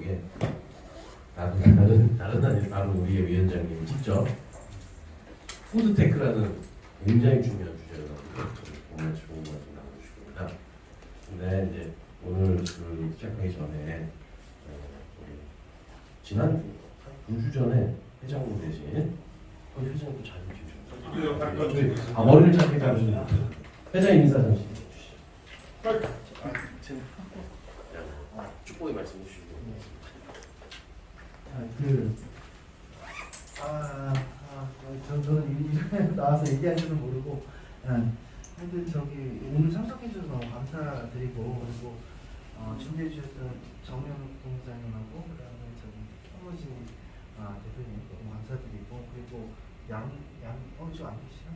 쪽에 다른 바로 우리의 위원장님 직접 푸드테크라는 굉장히 중요한 주제를 정말 좋은 말씀 나눠주실 겁니다. 근데 이제 오늘 그 시작하기 전에 우리 지난주 한 2주 전에 회장님 대신 회장님 또 자료 주셨어요. 머리를 짧게 자르시는 회장님 인사 잠시 해주시죠. 축복의 말씀 해주시고. 저는 나와서 얘기할 줄은 모르고 하여튼 저기 오늘 참석해 주셔서 너무 감사드리고 그리고 준비해 주셨던 정영 본부장님하고 그다음에 저기 홍무진 대표님 너무 감사드리고 그리고 지금 안 계시나?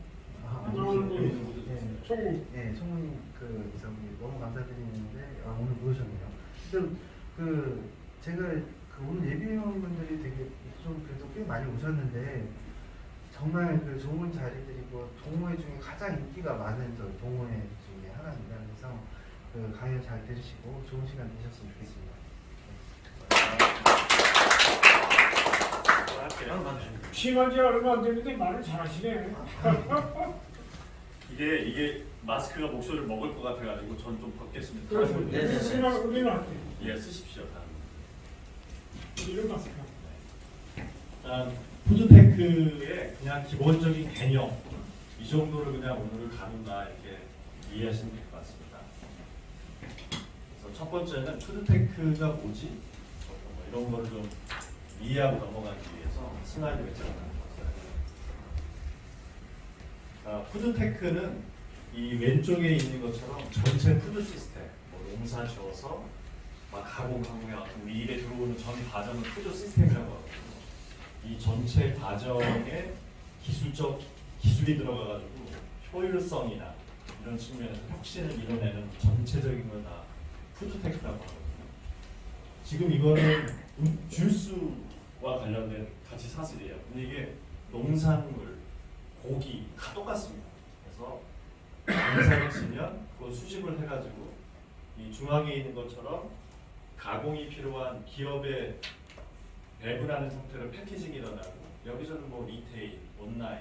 송무님 저기 너무 감사드리는데 오늘 모셨네요. 제가 오늘 예비위원분들이 되게 좀 그래도 꽤 많이 오셨는데 정말 좋은 자리들이고 동호회 중에 가장 인기가 많은 동호회 중에 하나입니다. 그래서 강연 잘 들으시고 좋은 시간 되셨으면 좋겠습니다. 심한 지 얼마 안 됐는데 말을 잘하시네. 이게 마스크가 목소리를 먹을 것 같아가지고 전 좀 벗겠습니다. 그래서 심한 우리는 안 돼. 예, 쓰십시오. 이런 마스크. 푸드테크의 그냥 기본적인 개념 이 정도를 그냥 오늘을 가는다 이렇게 이해하시면 될 것 같습니다. 그래서 첫 번째는 푸드테크가 뭐지? 이런 거를 좀 이해하고 넘어가기 위해서 슬라이드 배치를 만들었어요. 푸드테크는 이 왼쪽에 있는 것처럼 전체 푸드 시스템, 농사 지어서 막 가공하고 우리 입에 들어오는 전 과정을 푸드 시스템이라고 하거든요. 이 전체 과정에 기술이 들어가가지고 효율성이나 이런 측면에서 혁신을 이뤄내는 전체적인 걸 다 푸드테크라고 하거든요. 지금 이거는 주스와 관련된 가치 사슬이에요. 근데 이게 농산물, 고기 다 똑같습니다. 그래서 농산을 치면 그걸 수집을 해가지고 이 중앙에 있는 것처럼 가공이 필요한 기업의 배분하는 형태로 패키징이 일어나고 여기서는 뭐 리테일, 온라인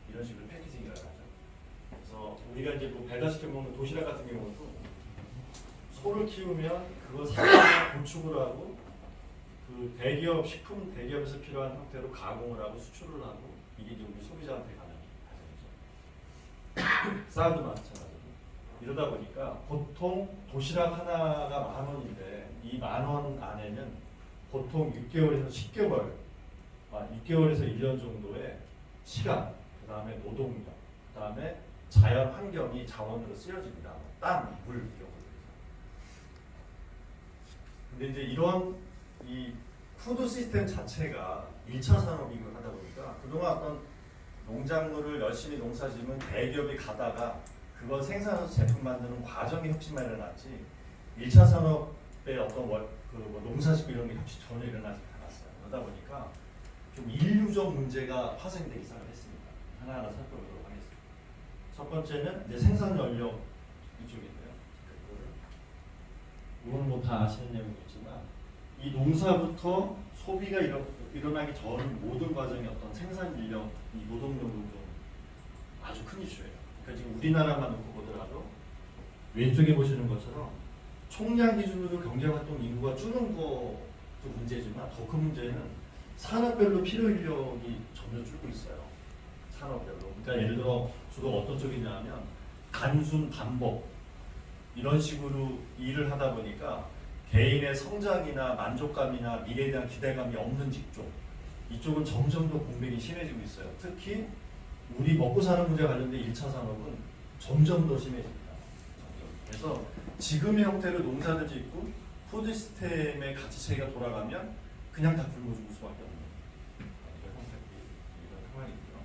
이런 식으로 패키징이 일어나죠. 그래서 우리가 이제 뭐 배달시켜 먹는 도시락 같은 경우도 소를 키우면 그걸 사서 구축을 하고 그 대기업 식품 대기업에서 필요한 형태로 가공을 하고 수출을 하고 이게 이제 우리 소비자한테 가는 과정이죠. 쌀도 마찬가지고 이러다 보니까 보통 도시락 하나가 10,000원인데 이 10,000원 안에는 보통 6개월에서 10개월, 6개월에서 1년 정도의 시간, 그 다음에 노동력, 그 다음에 자연 환경이 자원으로 쓰여집니다. 땅, 물 이런 것들. 근데 이제 이런 이 푸드 시스템 자체가 1차 산업이고 하다 보니까 그동안 어떤 농작물을 열심히 농사지으면 대기업이 가다가 그걸 생산해서 제품 만드는 과정이 혁신만 일어났지 1차 산업의 어떤 농사짓고 이런 게 혁신 전혀 일어나지 않았어요. 그러다 보니까 좀 인류적 문제가 파생되기 시작했습니다. 하나하나 살펴보도록 하겠습니다. 첫 번째는 이제 생산 연력 이쪽인데요. 이건 뭐 다 아시는 내용이겠지만 이 농사부터 소비가 일어나기 전 모든 과정의 어떤 생산 인력, 이 노동력은 좀 아주 큰 이슈예요. 그러니까 지금 우리나라만 놓고 보더라도 왼쪽에 보시는 것처럼 총량 기준으로 경제활동 인구가 줄는 것도 문제지만 더 큰 문제는 산업별로 필요 인력이 점점 줄고 있어요. 산업별로. 그러니까 예를 들어 주로 어떤 쪽이냐면 단순 반복 이런 식으로 일을 하다 보니까 개인의 성장이나 만족감이나 미래에 대한 기대감이 없는 직종 이쪽은 점점 더 공백이 심해지고 있어요. 특히 우리 먹고 사는 문제와 관련된 1차 산업은 점점 더 심해집니다. 그래서 지금의 형태로 농사를 짓고 푸드 시스템의 가치 체계가 돌아가면 그냥 다 굶어 죽을 수밖에 없는 이런 상황이고요.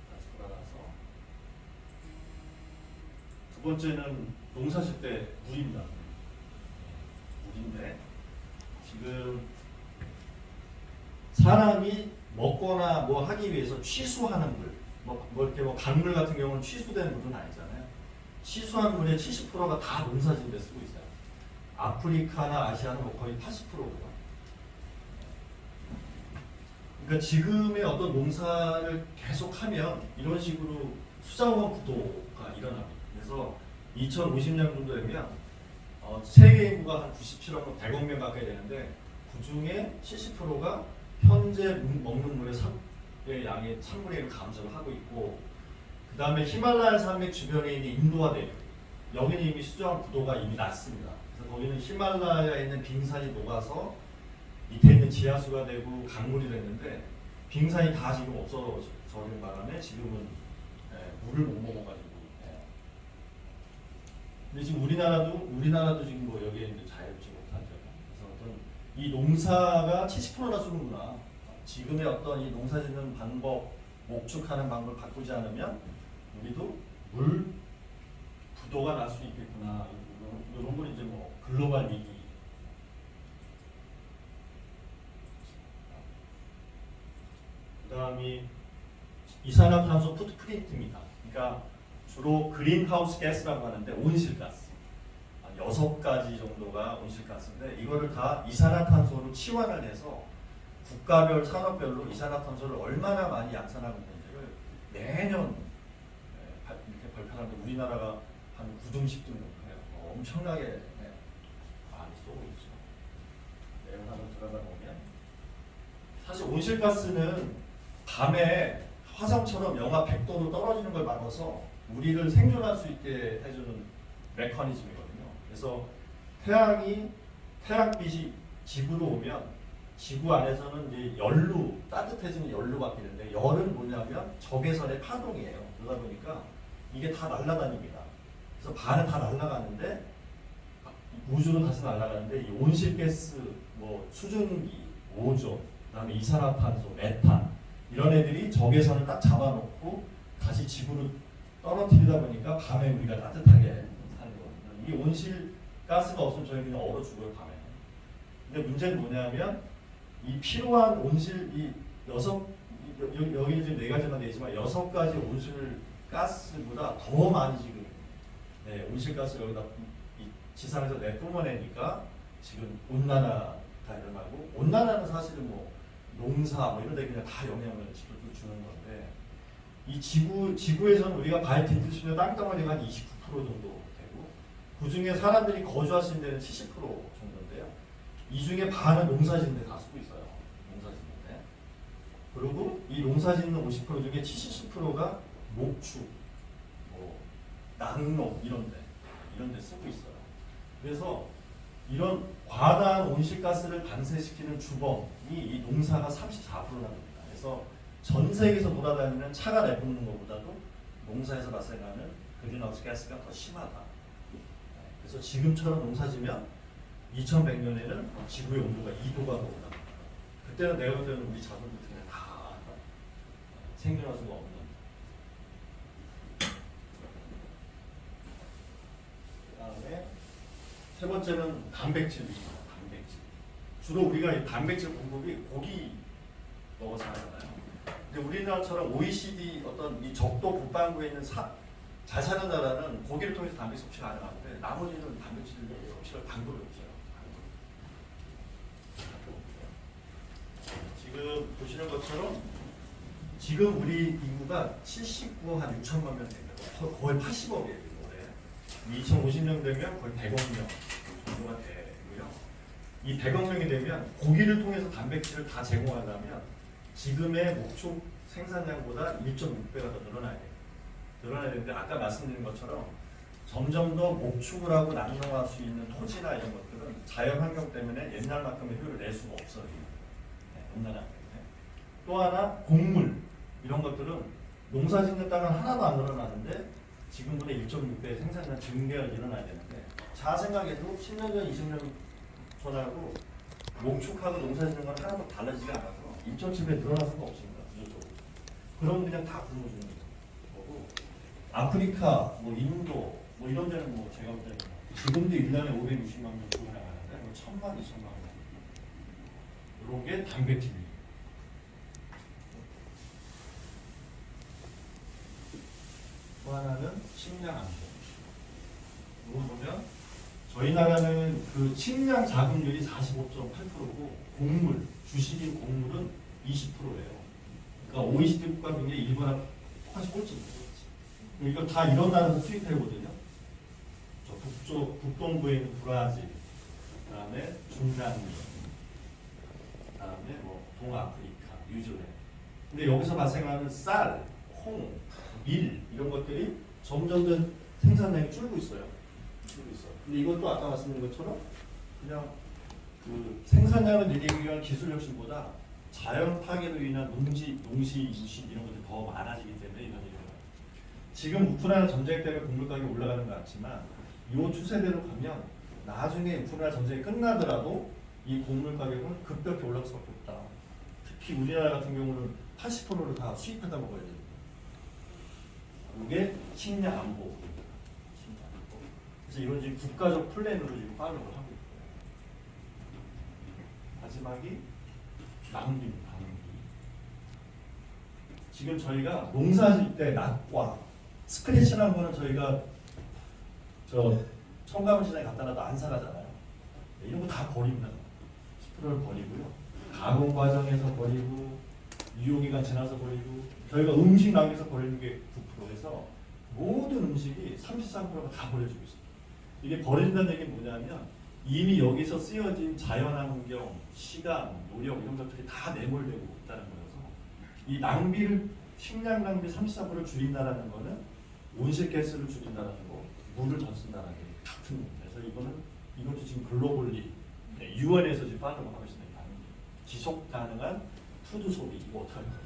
다시 돌아가서 두 번째는 농사 짓 때 물입니다. 물인데 지금 사람이 먹거나 뭐 하기 위해서 취수하는 물, 이렇게 강물 같은 경우는 취수된 물은 아니잖아요. 취수한 물의 70%가 다 농사짓는 데 쓰고 있어요. 아프리카나 아시아는 뭐 거의 80%가 그러니까 지금의 어떤 농사를 계속하면 이런 식으로 수자원 구도가 일어납니다. 그래서 2050년 정도 되면 세계 인구가 한 97억, 100억 명 가까이 되는데 그 중에 70%가 현재 먹는 물의 양의 3분의 1을 감소를 하고 있고, 그 다음에 히말라야 산맥 주변에 있는 인도와 대륙, 여기는 이미 수자원 구도가 이미 났습니다. 그래서 거기는 히말라야에 있는 빙산이 녹아서 밑에 있는 지하수가 되고 강물이 됐는데, 빙산이 다 지금 없어져는 바람에 지금은 물을 못 먹어가지고. 근데 지금 우리나라도 지금 뭐 여기에 이제 자유롭지 못하죠. 그래서 어떤 이 농사가 70%나 쓰는구나. 지금의 어떤 이 농사짓는 방법, 목축하는 방법을 바꾸지 않으면 우리도 물 부도가 날 수 있겠구나. 이런 건 이제 뭐 글로벌 위기. 그다음이 이산화탄소 풋프린트입니다. 그러니까 주로 그린하우스 가스라고 하는데 온실가스. 6가지 정도가 온실가스인데 이거를 다 이산화탄소로 치환을 해서 국가별 산업별로 이산화탄소를 얼마나 많이 양산하고 있는지를 매년 이렇게 발표하는데 우리나라가 한 9등, 10등 정도 해요. 엄청나게 많이 쏘고 있죠. 내용 한번 들어가 보면 사실 온실가스는 밤에 화성처럼 영하 100도로 떨어지는 걸 막아서 우리를 생존할 수 있게 해주는 메커니즘이거든요. 그래서 태양빛이 지구로 오면 지구 안에서는 이제 열로 따뜻해지는 열로 바뀌는데, 열은 뭐냐면 적외선의 파동이에요. 그러다 보니까 이게 다 날아다닙니다. 그래서 반은 다 날아가는데 우주로 다시 날아가는데 이 온실가스, 뭐 수증기, 오존, 그다음에 이산화탄소, 메탄 이런 애들이 적외선을 딱 잡아놓고 다시 지구로 떨어뜨리다 보니까 밤에 우리가 따뜻하게 사는 거거든요. 이 온실가스가 없으면 저희 그냥 얼어 죽어요, 밤에. 근데 문제는 뭐냐면 이 필요한 온실 여기 지금 4가지만 되지만 6가지 온실가스보다 더 많이 지금 온실가스를 여기다 지상에서 뿜어내니까 지금 온난화가 일어나고, 온난화는 사실은 뭐 농사 뭐 이런 데 그냥 다 영향을 직접적으로 주는 건데, 이 지구에서는 우리가 발 디딜 수 있는 땅덩어리가 한 29% 정도 되고, 그 중에 사람들이 거주할 수 있는 데는 70% 정도인데요. 이 중에 반은 농사짓는 데 다 쓰고 있어요. 농사짓는 데. 그리고 이 농사짓는 50% 중에 70%가 목축, 뭐 낙농 이런 데 쓰고 있어요. 그래서 이런 과다한 온실가스를 발생시키는 주범이 이 농사가 34%나 됩니다. 그래서 전 세계에서 돌아다니는 차가 내뿜는 것보다도 농사에서 발생하는 그린하우스 가스가 더 심하다. 그래서 지금처럼 농사지면 2100년에는 지구의 온도가 2도가 더 올라갑니다. 그때는 내가 볼 때는 우리 자손들 그냥 다 생존할 수가 없는. 그다음에 세 번째는 단백질입니다. 단백질. 주로 우리가 이 단백질 공급이 고기 먹어서 하잖아요. 근데 우리나라처럼 OECD 어떤 이 적도 북반구에 있는 잘 사는 나라는 고기를 통해서 단백질 섭취가 가능한데 나머지는 단백질 섭취할 방법이 없어요. 지금 보시는 것처럼 지금 우리 인구가 79억 한 6천만 명 됩니다. 거의 80억이에요. 2050년 되면 거의 100억 명 정도가 되고요. 이 100억 명이 되면 고기를 통해서 단백질을 다 제공하려면 지금의 목축 생산량보다 1.6배가 더 늘어나야 돼요. 늘어나야 되는데 아까 말씀드린 것처럼 점점 더 목축을 하고 낙농할 수 있는 토지나 이런 것들은 자연환경 때문에 옛날만큼의 효율을 낼 수가 없어요. 온난화 때문에. 또 하나 곡물 이런 것들은 농사짓는 땅은 하나도 안 늘어나는데 지금보다 1.6배 생산량 증대가 일어나야 되는데, 자 생각해도 10년 전, 20년 전하고 목축하고 농사짓는 건 하나도 달라지지 않아서 1.7배 늘어날 수가 없습니다. 구조적으로. 그럼 그냥 다 굶어주는 거고, 아프리카, 뭐 인도, 뭐 이런 데는 뭐 제가 볼 때는 지금도 1년에 560만 명 죽어 나가는데 뭐 1000만, 2000만 명. 이런 게 단백질이에요. 또 하나는 식량 안보. 이거 보면 저희 나라는 그 식량 자급률이 45.8%고 곡물, 주식인 곡물은 20%예요. 그러니까 OECD 국가 중에 일본하고 똑같이 꼴찌입니다. 이거 다 이런 나라에서 수입해오거든요. 저 북동부에 있는 브라질, 그다음에 중남미, 그다음에 뭐 동아프리카, 뉴질랜드. 근데 여기서 발생하는 쌀, 콩, 밀 이런 것들이 점점 더 생산량이 줄고 있어요. 근데 이것도 아까 말씀드린 것처럼 그냥 그 생산량을 늘리기 위한 기술 혁신보다 자연 파괴로 인한 농지 유신 이런 것들이 더 많아지기 때문에 이런 일이 일어나요. 지금 우크라이나 전쟁 때문에 곡물 가격이 올라가는 것 같지만 이 추세대로 가면 나중에 우크라이나 전쟁이 끝나더라도 이 곡물 가격은 급격히 올라갈 수밖에 없다. 특히 우리나라 같은 경우는 80%를 다 수입하다 먹어야 됩니다. 이게 식량 안보. 그래서 이런 지금 국가적 플랜으로 지금 파악을 하고 있고요. 마지막이 낭비입니다. 낭비. 지금 저희가 농사질 때 낙과 스크래치라는 거는 저희가 저 첨가물 시장에 갖다 놔도 안 살아잖아요. 이런 거 다 버립니다. 10%를 버리고요. 가공 과정에서 버리고 유효기간 지나서 버리고 저희가 음식 낭비에서 버리는 게 9%에서 모든 음식이 33%가 다 버려지고 있어요. 이게 버린다는 얘기는 뭐냐면 이미 여기서 쓰여진 자연환경, 시간, 노력 이런 것들이 다 내몰되고 있다는 거여서 이 낭비를 식량 낭비 34%를 줄인다는 거는 온실가스를 줄인다는 거, 물을 더 쓴다는 게 같은 겁니다. 그래서 이것도 지금 글로벌리 유엔에서 지금 파악을 하고 있습니다. 지속 가능한 푸드 소비 이거 어떻게 하는 거예요?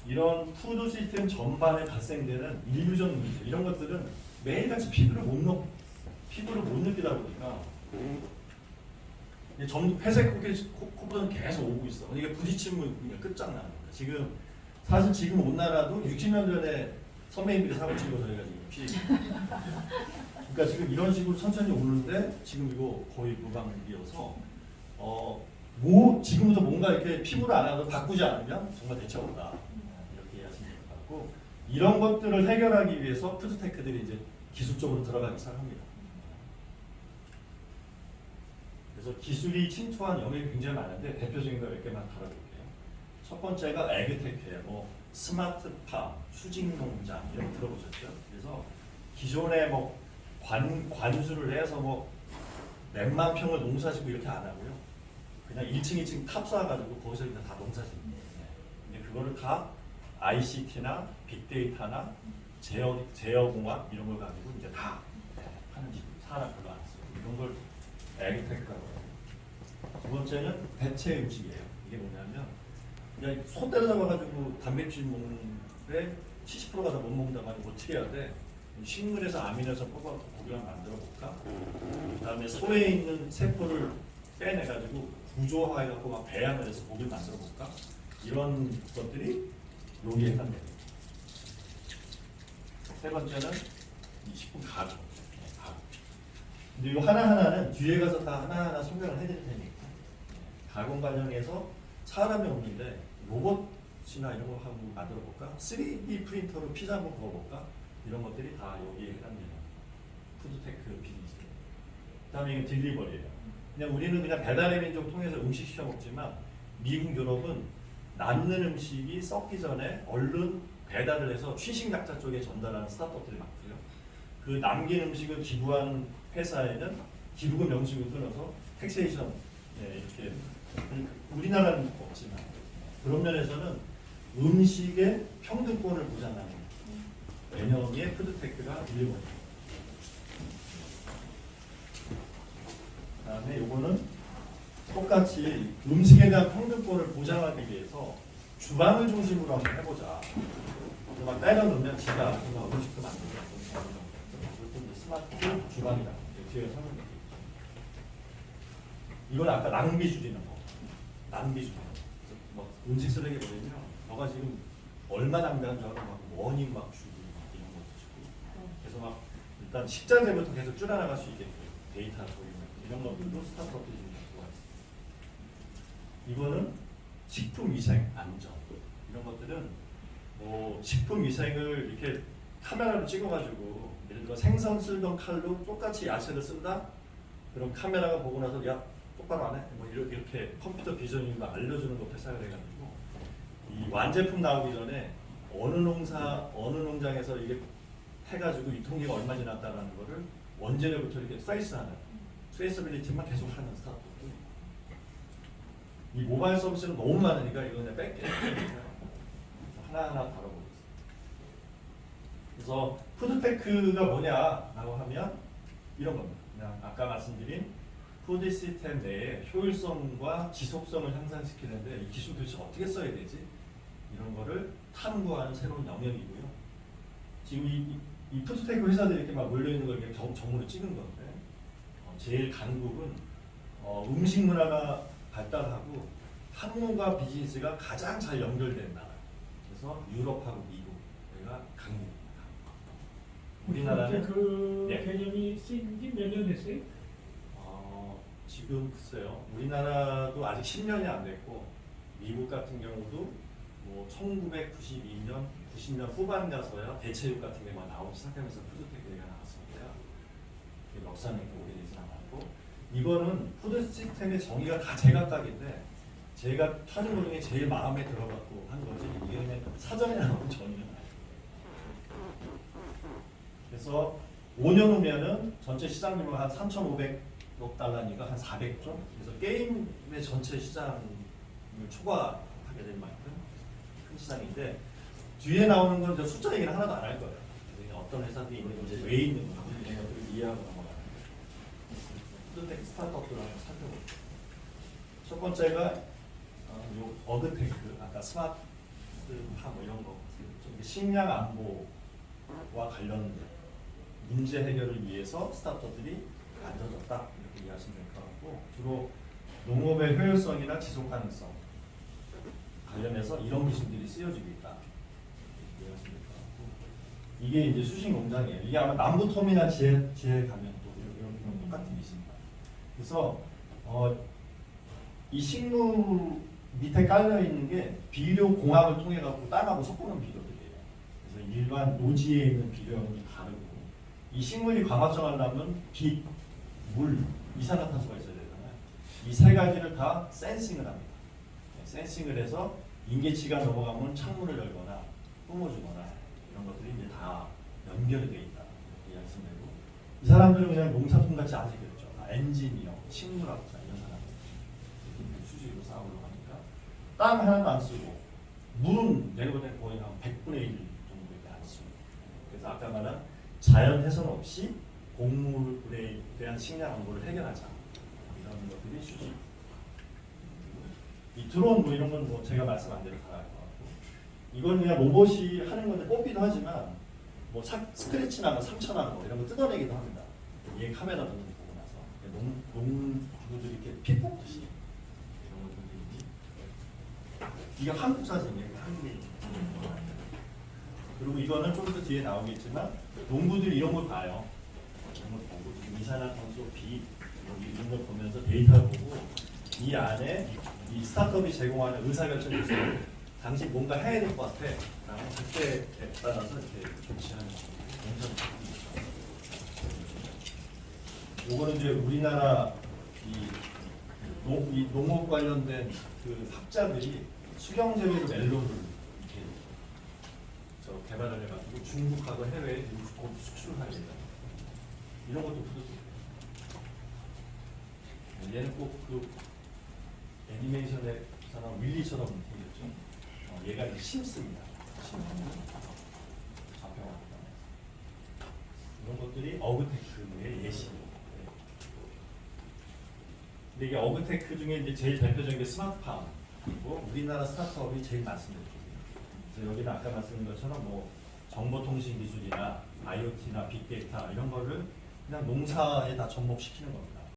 이런 푸드 시스템 전반에 발생되는 인류적 문제 이런 것들은 매일같이 피부를 못 느끼다 보니까 점 회색 코보다는 계속 오고 있어. 이게 부딪히면 그냥 끝장나는 거야. 지금 사실 지금 온 나라도 60년 전에 선배님들이 사고 치고 저희가 지금 그러니까 지금 이런 식으로 천천히 오는데 지금 이거 거의 무방비여서 지금부터 뭔가 이렇게 피부를 안 하고 바꾸지 않으면 정말 대체 없다. 이렇게 이해하시면 될 것 같고 이런 것들을 해결하기 위해서 푸드테크들이 이제 기술적으로 들어가기 시작합니다. 그래서 기술이 침투한 영역이 굉장히 많은데 대표적인 거 몇 개만 다뤄볼게요. 첫 번째가 에그테크예요. 뭐 스마트팜, 수직농장 이런 거 들어보셨죠? 그래서 기존에 뭐 관수를 해서 뭐 몇만 평을 농사짓고 이렇게 안 하고요. 그냥 1층, 2층 탑 쏴가지고 거기서 그냥 다 농사짓는 거예요. 근데 그거를 다 ICT나 빅데이터나 제어공학 이런 걸 가지고 이제 다 하는 식으로 산업별로 안 써요. 이런 걸 에그테크라고 해요. 두 번째는 대체 음식이에요. 이게 뭐냐면 그냥 손 때려잡아가지고 단백질 먹는데 70%가 다 못 먹는다고 하면 어떻게 해야 돼? 식물에서 아미노산 뽑아서 고기를 만들어 볼까? 그 다음에 소에 있는 세포를 빼내가지고 구조화해갖고 막 배양을 해서 고기를 만들어 볼까? 이런 것들이 여기에 해당됩니다. 세 번째는 이 식품 가공. 근데 이거 하나하나는 뒤에 가서 다 하나하나 설명을 해드릴 테니까. 가공 과정에서 사람이 없는데 로봇이나 이런 거 한번 만들어 볼까? 3D 프린터로 피자 한번 구워볼까? 이런 것들이 다 여기에 해당되는 푸드테크 비즈니스. 그다음에 이게 딜리버리예요. 그냥 우리는 그냥 배달의 민족 통해서 음식 시켜 먹지만 미국, 유럽은 남는 음식이 썩기 전에 얼른 배달을 해서 취식약자 쪽에 전달하는 스타트업들이 많고요. 그 남긴 음식을 기부하는 회사에는 기부금 영수증을 끊어서 텍세이션 이렇게 우리나라는 없지만 그런 면에서는 음식의 평등권을 보장하는 개념의 푸드테크가 딜리버리. 그다음에 요거는 똑같이 음식에 대한 평등권을 보장하기 위해서 주방을 중심으로 한번 해보자. 막 때려 넣으면 지가 음식도 만들고 이것도 스마트 주방이다. 뒤에 설명드릴게요. 이건 아까 낭비 줄이는 거. 낭비 줄이는 거. 뭐 음식 쓰레기 버리면 너가 지금 얼마 낭비한 줄 알아? 막 원인 막 주고 막 이런 것도 주고. 그래서 막 일단 식자재부터 계속 줄여나갈 수 있게끔 데이터 조임 이런 것들도 스타트업들이 좀 들어와 있습니다. 이거는 식품 위생 안전 이런 것들은 뭐 식품 위생을 이렇게 카메라로 찍어가지고 예를 들어 생선 쓸던 칼로 똑같이 야채를 쓴다. 그럼 카메라가 보고 나서 야 똑바로 안 해? 뭐 이렇게 컴퓨터 비전인가 알려주는 거 회사를 해가지고 이 완제품 나오기 전에 어느 농장에서 이게 해가지고 유통기가 얼마 지났다라는 거를 원재료부터 이렇게 트레이스하는 트레이서빌리티만 계속 하는 스타트업. 이 모바일 서비스는 너무 많으니까 이거 그냥 뺄게. 하나하나 다뤄보겠습니다. 그래서 푸드테크가 뭐냐라고 하면 이런 겁니다. 그냥 아까 말씀드린 푸드 시스템 내에 효율성과 지속성을 향상시키는데 이 기술 도대체 어떻게 써야 되지? 이런 거를 탐구하는 새로운 영역이고요. 지금 이 푸드테크 회사들이 이렇게 막 몰려있는 걸 이렇게 정으로 찍은 건데 제일 강국은 음식 문화가 발달하고 학문과 비즈니스가 가장 잘 연결된 나라. 그래서 유럽하고 미국 여기가 강국입니다. 우리나라는 그 예. 개념이 쓰인 지 몇 년 됐어요? 지금 글쎄요. 우리나라도 아직 10년이 안 됐고 미국 같은 경우도 뭐 1992년, 90년 후반 가서야 대체육 같은 게 막 나오기 시작하면서 푸드테크가 나왔습니다. 역사는 오래되지 않았고 이거는 푸드 시스템의 정의가 다 제각각인데 제가 찾은 것 중에 제일 마음에 들어갖고 한 거지 이게 그냥 사전에 나온 정의는 아니에요. 그래서 5년 후면은 전체 시장 규모가 한 3,500억 달러니까 한 400조. 그래서 게임의 전체 시장을 초과하게 될 만큼 큰 시장인데 뒤에 나오는 건 숫자 얘기는 하나도 안 할 거예요. 어떤 회사들이 있는 건지 왜 있는 건지 이런 것들을 이해하고 넘어가는 거예요. 푸드테크 스타트업들을 한번 살펴볼게요. 첫 번째가 요 어그테크, 아까 스마트팜 뭐 이런 거, 식량 안보와 관련 문제 해결을 위해서 스타트업들이 만들어졌다 이렇게 이해하시면 될 것 같고 주로 농업의 효율성이나 지속 가능성 관련해서 이런 기술들이 쓰여지고 있다 이렇게 이해하시면 될 것 같고 이게 이제 수식 농장이에요. 이게 아마 남부터미널 지에 가면 또 이런 똑같은 기술입니다. 그래서 이 식물 밑에 깔려 있는 게 비료 공합을 통해 갖고 땅하고 섞어놓은 비료들이에요. 그래서 일반 노지에 있는 비료하고는 좀 다르고 이 식물이 광합성하려면 빛, 물, 이산화탄소가 있어야 되잖아요. 이 세 가지를 다 센싱을 합니다. 센싱을 해서 인계치가 넘어가면 창문을 열거나 뿜어주거나 이런 것들이 이제 다 연결이 되어 있다. 이렇게 이해하시면 되고 이 사람들은 그냥 농사꾼 같이 안 생겼죠. 엔지니어, 식물학자 이런 사람들 이렇게 수직으로 쌓으려고 하니까 땅 하나도 안 쓰고 물은 내가 볼 때는 거의 한 100분의 1 정도밖에 안 쓰고 그래서 아까 말한 자연 훼손 없이 곡물에 대한 식량 안보를 해결하자 이런 것들이 수직. 이 드론 뭐 이런 건 뭐 제가 말씀한 대로 다 알 것 같고 이건 그냥 로봇이 하는 건데 뽑기도 하지만 뭐 스크래치 나면 상처 나는 거 이런 거 뜯어내기도 합니다. 얘 카메라 보고 나서 농부들이 이렇게 피 뽑듯이 이런 것들이 이게 한국 사진이에요. 한국에 그리고 이거는 좀 더 뒤에 나오겠지만 농부들이 이런 걸 봐요. 이런 걸 보고 이산화탄소, 비 이런 걸 보면서 데이터를 보고 이 안에 이 스타트업이 제공하는 의사결정 요소를 당신 뭔가 해야 될 것 같아. 라고 그때에 따라서 이렇게 조치하는 거죠. 요거는 이제 우리나라 이 농업 관련된 그 학자들이 수경재배로 멜론을 이렇게 개발을 해가지고 중국하고 해외에 곧 수출을 하게 된다. 이런 것도 푸드테크. 얘는 꼭 그 애니메이션의 사람 윌리처럼 생겼죠. 얘가 이제 심습니다. 잡혀갑니다. 이런 것들이 어그테크의 예시입니다. 근데 이게 어그테크 중에 이제 제일 대표적인 게 스마트팜이고 우리나라 스타트업이 제일 많습니다. 그래서 여기는 아까 말씀드린 것처럼 뭐 정보통신 기술이나 IoT나 빅데이터 이런 거를 그냥 농사에 다 접목시키는 겁니다.